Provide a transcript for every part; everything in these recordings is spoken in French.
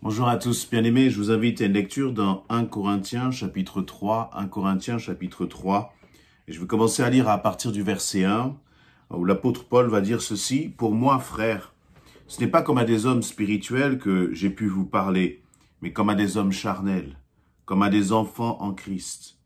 Bonjour à tous, bien-aimés, je vous invite à une lecture dans 1 Corinthiens chapitre 3, 1 Corinthiens chapitre 3. Et je vais commencer à lire à partir du verset 1, où l'apôtre Paul va dire ceci: « Pour moi, frères, ce n'est pas comme à des hommes spirituels que j'ai pu vous parler, mais comme à des hommes charnels, comme à des enfants en Christ.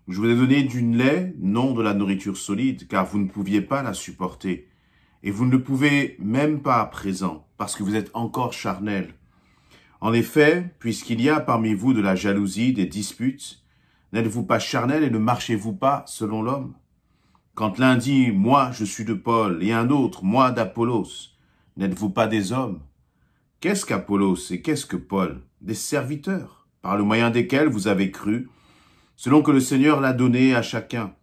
Je vous ai donné du lait, non de la nourriture solide, car vous ne pouviez pas la supporter. Et vous ne le pouvez même pas à présent, parce que vous êtes encore charnels. En effet, puisqu'il y a parmi vous de la jalousie, des disputes, n'êtes-vous pas charnels et ne marchez-vous pas selon l'homme? Quand l'un dit « Moi, je suis de Paul » et un autre « Moi d'Apollos », n'êtes-vous pas des hommes? Qu'est-ce qu'Apollos et qu'est-ce que Paul? Des serviteurs, par le moyen desquels vous avez cru, selon que le Seigneur l'a donné à chacun.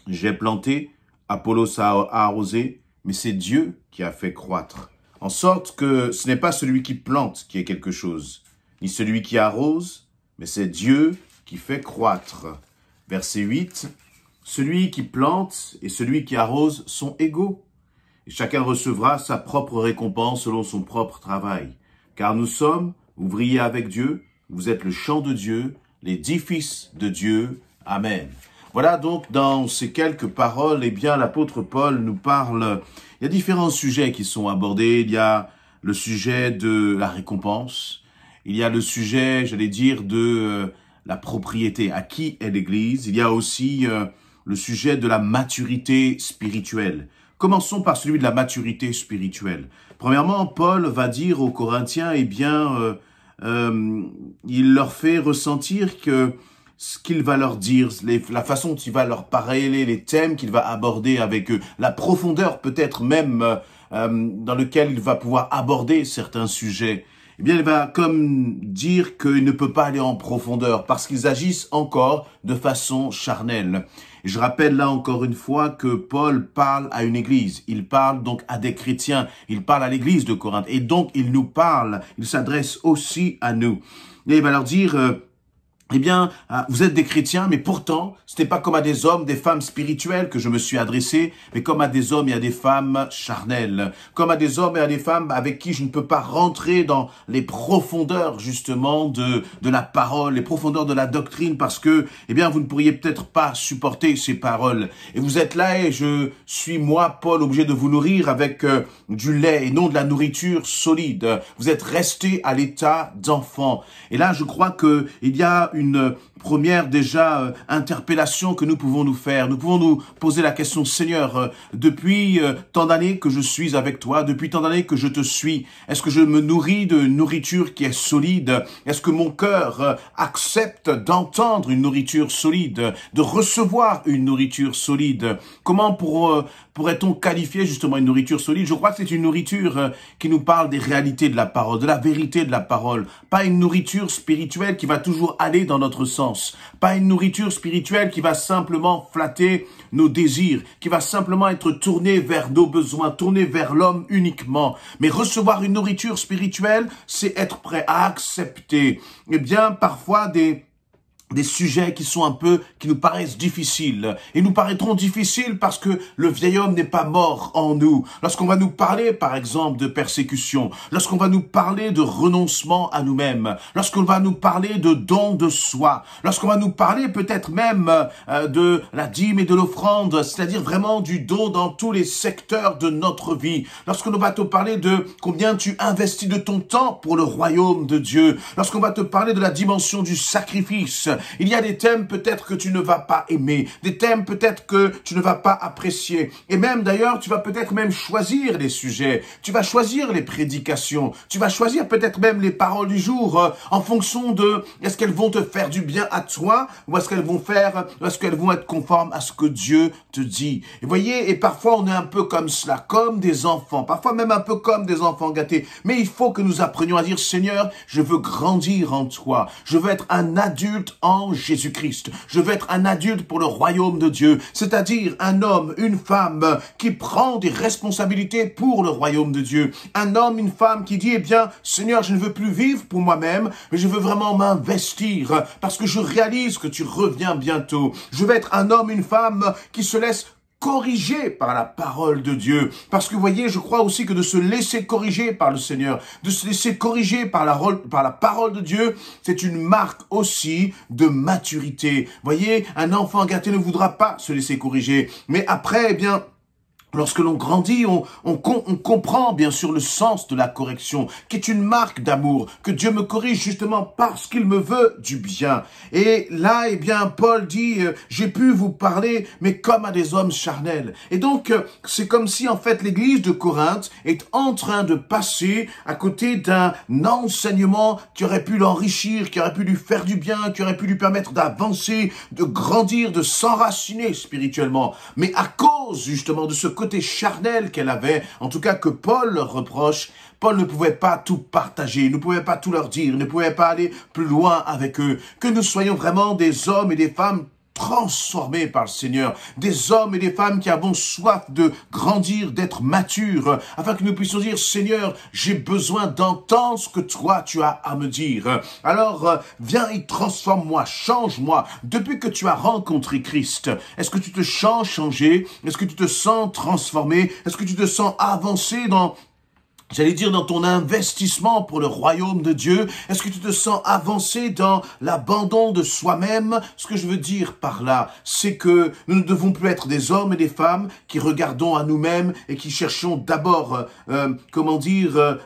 J'ai planté, Apollos a arrosé, mais c'est Dieu qui a fait croître. En sorte que ce n'est pas celui qui plante qui est quelque chose, ni celui qui arrose, mais c'est Dieu qui fait croître. Verset 8, celui qui plante et celui qui arrose sont égaux, et chacun recevra sa propre récompense selon son propre travail. Car nous sommes ouvriers avec Dieu, vous êtes le champ de Dieu, l'édifice de Dieu. Amen. Voilà donc dans ces quelques paroles, eh bien l'apôtre Paul nous parle. Il y a différents sujets qui sont abordés. Il y a le sujet de la récompense. Il y a le sujet, j'allais dire, de la propriété. À qui est l'Église? Il y a aussi le sujet de la maturité spirituelle. Commençons par celui de la maturité spirituelle. Premièrement, Paul va dire aux Corinthiens, eh bien, il leur fait ressentir que ce qu'il va leur dire, la façon dont il va leur parler, les thèmes qu'il va aborder avec eux, la profondeur peut-être même dans lequel il va pouvoir aborder certains sujets, eh bien il va comme dire qu'il ne peut pas aller en profondeur parce qu'ils agissent encore de façon charnelle. Et je rappelle là encore une fois que Paul parle à une église, il parle donc à des chrétiens, il parle à l'église de Corinthe et donc il nous parle, il s'adresse aussi à nous. Et il va leur dire... Eh bien, vous êtes des chrétiens, mais pourtant, ce n'est pas comme à des hommes, des femmes spirituelles que je me suis adressé, mais comme à des hommes et à des femmes charnelles, comme à des hommes et à des femmes avec qui je ne peux pas rentrer dans les profondeurs, justement, de la parole, les profondeurs de la doctrine, parce que, eh bien, vous ne pourriez peut-être pas supporter ces paroles. Et vous êtes là et je suis, moi, Paul, obligé de vous nourrir avec du lait et non de la nourriture solide. Vous êtes restés à l'état d'enfant. Et là, je crois que il y a une première déjà interpellation que nous pouvons nous faire. Nous pouvons nous poser la question: Seigneur, depuis tant d'années que je suis avec toi, depuis tant d'années que je te suis, est-ce que je me nourris de nourriture qui est solide? Est-ce que mon cœur accepte d'entendre une nourriture solide, de recevoir une nourriture solide? Comment pourrait-on qualifier justement une nourriture solide? Je crois que c'est une nourriture qui nous parle des réalités de la parole, de la vérité de la parole, pas une nourriture spirituelle qui va toujours aller dans notre sens, pas une nourriture spirituelle qui va simplement flatter nos désirs, qui va simplement être tournée vers nos besoins, tournée vers l'homme uniquement. Mais recevoir une nourriture spirituelle, c'est être prêt à accepter, eh bien, parfois des sujets qui nous paraissent difficiles. Et nous paraîtront difficiles parce que le vieil homme n'est pas mort en nous. Lorsqu'on va nous parler, par exemple, de persécution, lorsqu'on va nous parler de renoncement à nous-mêmes, lorsqu'on va nous parler de don de soi, lorsqu'on va nous parler peut-être même de la dîme et de l'offrande, c'est-à-dire vraiment du don dans tous les secteurs de notre vie, lorsqu'on va te parler de combien tu investis de ton temps pour le royaume de Dieu, lorsqu'on va te parler de la dimension du sacrifice, il y a des thèmes peut-être que tu ne vas pas aimer, des thèmes peut-être que tu ne vas pas apprécier. Et même d'ailleurs, tu vas peut-être même choisir les sujets, tu vas choisir les prédications, tu vas choisir peut-être même les paroles du jour en fonction de est-ce qu'elles vont te faire du bien à toi ou est-ce qu'elles vont être conformes à ce que Dieu te dit. Et voyez, et parfois on est un peu comme cela, comme des enfants, parfois même un peu comme des enfants gâtés. Mais il faut que nous apprenions à dire: Seigneur, je veux grandir en toi, je veux être un adulte en Jésus-Christ. Je veux être un adulte pour le royaume de Dieu, c'est-à-dire un homme, une femme qui prend des responsabilités pour le royaume de Dieu. Un homme, une femme qui dit: eh bien, Seigneur, je ne veux plus vivre pour moi-même, mais je veux vraiment m'investir parce que je réalise que tu reviens bientôt. Je veux être un homme, une femme qui se laisse corriger par la parole de Dieu. Parce que vous voyez, je crois aussi que de se laisser corriger par le Seigneur, de se laisser corriger par la parole de Dieu, c'est une marque aussi de maturité. Vous voyez, un enfant gâté ne voudra pas se laisser corriger. Mais après, eh bien, lorsque l'on grandit, on comprend bien sûr le sens de la correction, qui est une marque d'amour, que Dieu me corrige justement parce qu'il me veut du bien. Et là, eh bien, Paul dit, j'ai pu vous parler, mais comme à des hommes charnels. Et donc, c'est comme si en fait l'église de Corinthe est en train de passer à côté d'un enseignement qui aurait pu l'enrichir, qui aurait pu lui faire du bien, qui aurait pu lui permettre d'avancer, de grandir, de s'enraciner spirituellement. Mais à cause justement de ce côté charnel qu'elle avait, en tout cas que Paul leur reproche, Paul ne pouvait pas tout partager, ne pouvait pas tout leur dire, ne pouvait pas aller plus loin avec eux. Que nous soyons vraiment des hommes et des femmes transformés par le Seigneur, des hommes et des femmes qui avons soif de grandir, d'être matures, afin que nous puissions dire, Seigneur, j'ai besoin d'entendre ce que toi tu as à me dire. Alors, viens et transforme-moi, change-moi. Depuis que tu as rencontré Christ, est-ce que tu te sens changé? Est-ce que tu te sens transformé? Est-ce que tu te sens avancé dans ton investissement pour le royaume de Dieu? Est-ce que tu te sens avancé dans l'abandon de soi-même? Ce que je veux dire par là, c'est que nous ne devons plus être des hommes et des femmes qui regardons à nous-mêmes et qui cherchons d'abord,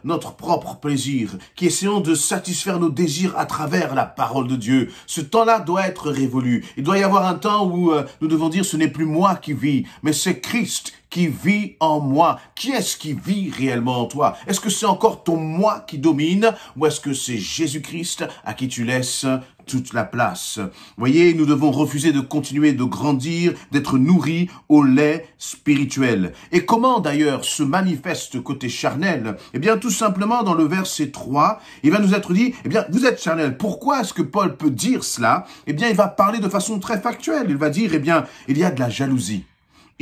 notre propre plaisir, qui essayons de satisfaire nos désirs à travers la parole de Dieu. Ce temps-là doit être révolu. Il doit y avoir un temps où nous devons dire, ce n'est plus moi qui vis, mais c'est Christ qui vit en moi. Qui est-ce qui vit réellement en toi? Est-ce que c'est encore ton moi qui domine ou est-ce que c'est Jésus-Christ à qui tu laisses toute la place? Voyez, nous devons refuser de continuer de grandir, d'être nourris au lait spirituel. Et comment d'ailleurs se manifeste ce côté charnel? Eh bien, tout simplement dans le verset 3, il va nous être dit, eh bien, vous êtes charnel. Pourquoi est-ce que Paul peut dire cela? Eh bien, il va parler de façon très factuelle. Il va dire, eh bien, il y a de la jalousie.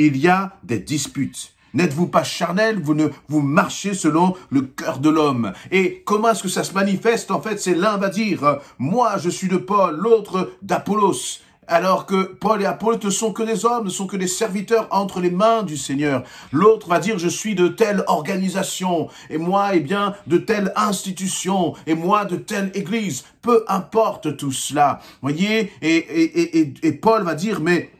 Il y a des disputes. N'êtes-vous pas charnel? Vous marchez selon le cœur de l'homme. Et comment est-ce que ça se manifeste? En fait, c'est l'un va dire, moi je suis de Paul, l'autre d'Apollos. Alors que Paul et Apollos ne sont que des hommes, ne sont que des serviteurs entre les mains du Seigneur. L'autre va dire, je suis de telle organisation, et moi, eh bien, de telle institution, et moi, de telle église. Peu importe tout cela. Voyez, et Paul va dire, mais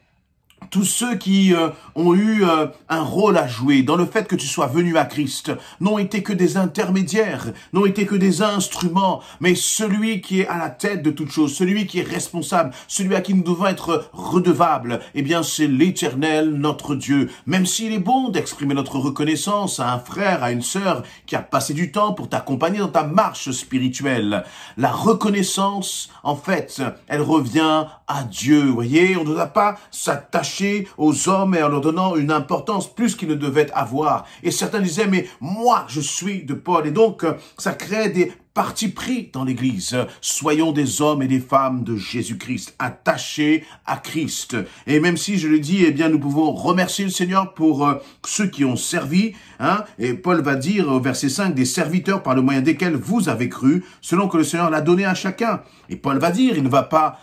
tous ceux qui ont eu un rôle à jouer dans le fait que tu sois venu à Christ n'ont été que des intermédiaires, n'ont été que des instruments, mais celui qui est à la tête de toute chose, celui qui est responsable, celui à qui nous devons être redevables, eh bien c'est l'Éternel, notre Dieu. Même s'il est bon d'exprimer notre reconnaissance à un frère, à une sœur qui a passé du temps pour t'accompagner dans ta marche spirituelle, la reconnaissance, en fait, elle revient à Dieu. Vous voyez, on ne doit pas s'attacher aux hommes et en leur donnant une importance plus qu'ils ne devaient avoir. Et certains disaient, mais moi, je suis de Paul. Et donc, ça crée des partis pris dans l'Église. Soyons des hommes et des femmes de Jésus-Christ, attachés à Christ. Et même si, je le dis, eh bien, nous pouvons remercier le Seigneur pour ceux qui ont servi. Et Paul va dire au verset 5, des serviteurs par le moyen desquels vous avez cru, selon que le Seigneur l'a donné à chacun. Et Paul va dire, il ne va pas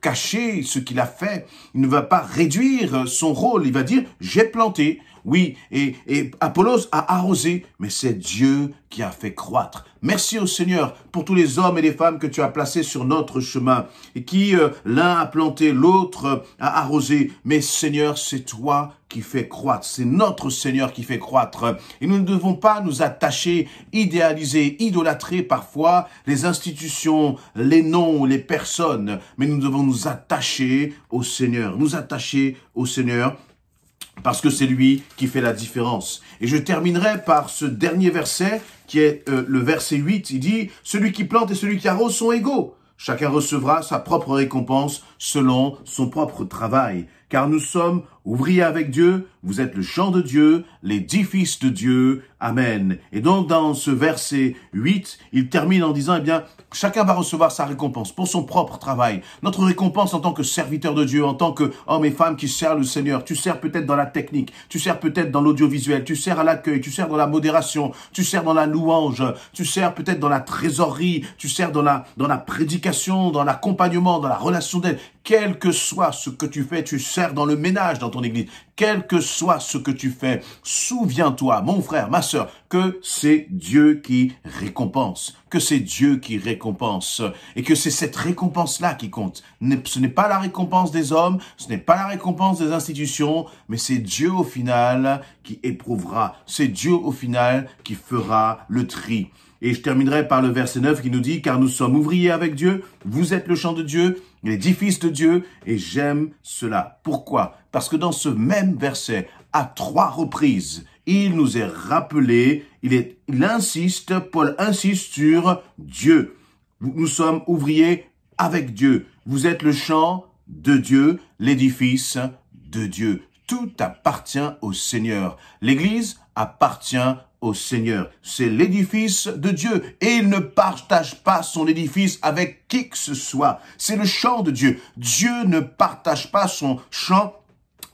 cacher ce qu'il a fait. Il ne va pas réduire son rôle. Il va dire, j'ai planté. Oui, et Apollos a arrosé, mais c'est Dieu qui a fait croître. Merci au Seigneur pour tous les hommes et les femmes que tu as placés sur notre chemin et qui, l'un a planté, l'autre a arrosé. Mais Seigneur, c'est toi qui fais croître. C'est notre Seigneur qui fait croître. Et nous ne devons pas nous attacher, idéaliser, idolâtrer parfois les institutions, les noms, les personnes. Mais nous devons nous attacher au Seigneur. Nous attacher au Seigneur. Parce que c'est lui qui fait la différence. Et je terminerai par ce dernier verset qui est le verset 8. Il dit, celui qui plante et celui qui arrose sont égaux. Chacun recevra sa propre récompense selon son propre travail. Car nous sommes ouvriers avec Dieu, vous êtes le champ de Dieu, l'édifice de Dieu. Amen. Et donc, dans ce verset 8, il termine en disant, eh bien, chacun va recevoir sa récompense pour son propre travail. Notre récompense en tant que serviteur de Dieu, en tant qu'hommes et femmes qui servent le Seigneur. Tu sers peut-être dans la technique, tu sers peut-être dans l'audiovisuel, tu sers à l'accueil, tu sers dans la modération, tu sers dans la louange, tu sers peut-être dans la trésorerie, tu sers dans la prédication, dans l'accompagnement, dans la relation d'aide. Quel que soit ce que tu fais, tu sers sers dans le ménage dans ton église, quel que soit ce que tu fais, souviens-toi, mon frère, ma sœur, que c'est Dieu qui récompense, que c'est Dieu qui récompense, et que c'est cette récompense-là qui compte. Ce n'est pas la récompense des hommes, ce n'est pas la récompense des institutions, mais c'est Dieu au final qui éprouvera, c'est Dieu au final qui fera le tri. Et je terminerai par le verset 9 qui nous dit « Car nous sommes ouvriers avec Dieu, vous êtes le champ de Dieu, l'édifice de Dieu, et j'aime cela. » Pourquoi? Parce que dans ce même verset, à 3 reprises, il nous est rappelé, Paul insiste sur Dieu. Nous sommes ouvriers avec Dieu. Vous êtes le champ de Dieu, l'édifice de Dieu. Tout appartient au Seigneur. L'Église appartient au Seigneur. C'est l'édifice de Dieu. Et il ne partage pas son édifice avec qui que ce soit. C'est le champ de Dieu. Dieu ne partage pas son champ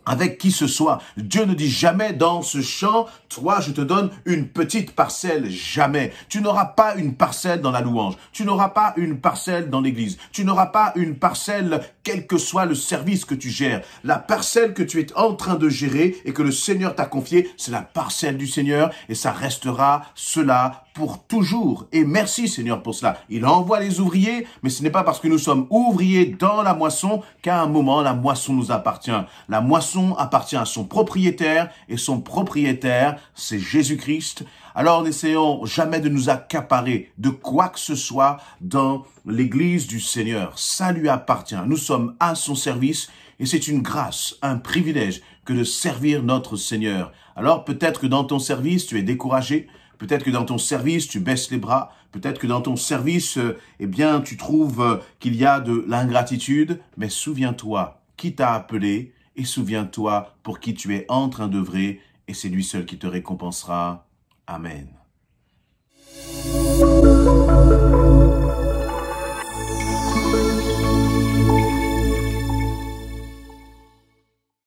avec qui ce soit. Dieu ne dit jamais dans ce champ, toi je te donne une petite parcelle, jamais. Tu n'auras pas une parcelle dans la louange, tu n'auras pas une parcelle dans l'église, tu n'auras pas une parcelle quel que soit le service que tu gères. La parcelle que tu es en train de gérer et que le Seigneur t'a confiée, c'est la parcelle du Seigneur et ça restera cela pour toujours. Et merci Seigneur pour cela. Il envoie les ouvriers, mais ce n'est pas parce que nous sommes ouvriers dans la moisson qu'à un moment la moisson nous appartient. La moisson appartient à son propriétaire et son propriétaire, c'est Jésus-Christ. Alors n'essayons jamais de nous accaparer de quoi que ce soit dans l'église du Seigneur. Ça lui appartient. Nous sommes à son service et c'est une grâce, un privilège que de servir notre Seigneur. Alors peut-être que dans ton service, tu es découragé. Peut-être que dans ton service, tu baisses les bras. Peut-être que dans ton service, tu trouves qu'il y a de l'ingratitude. Mais souviens-toi qui t'a appelé et souviens-toi pour qui tu es en train d'œuvrer et c'est lui seul qui te récompensera. Amen.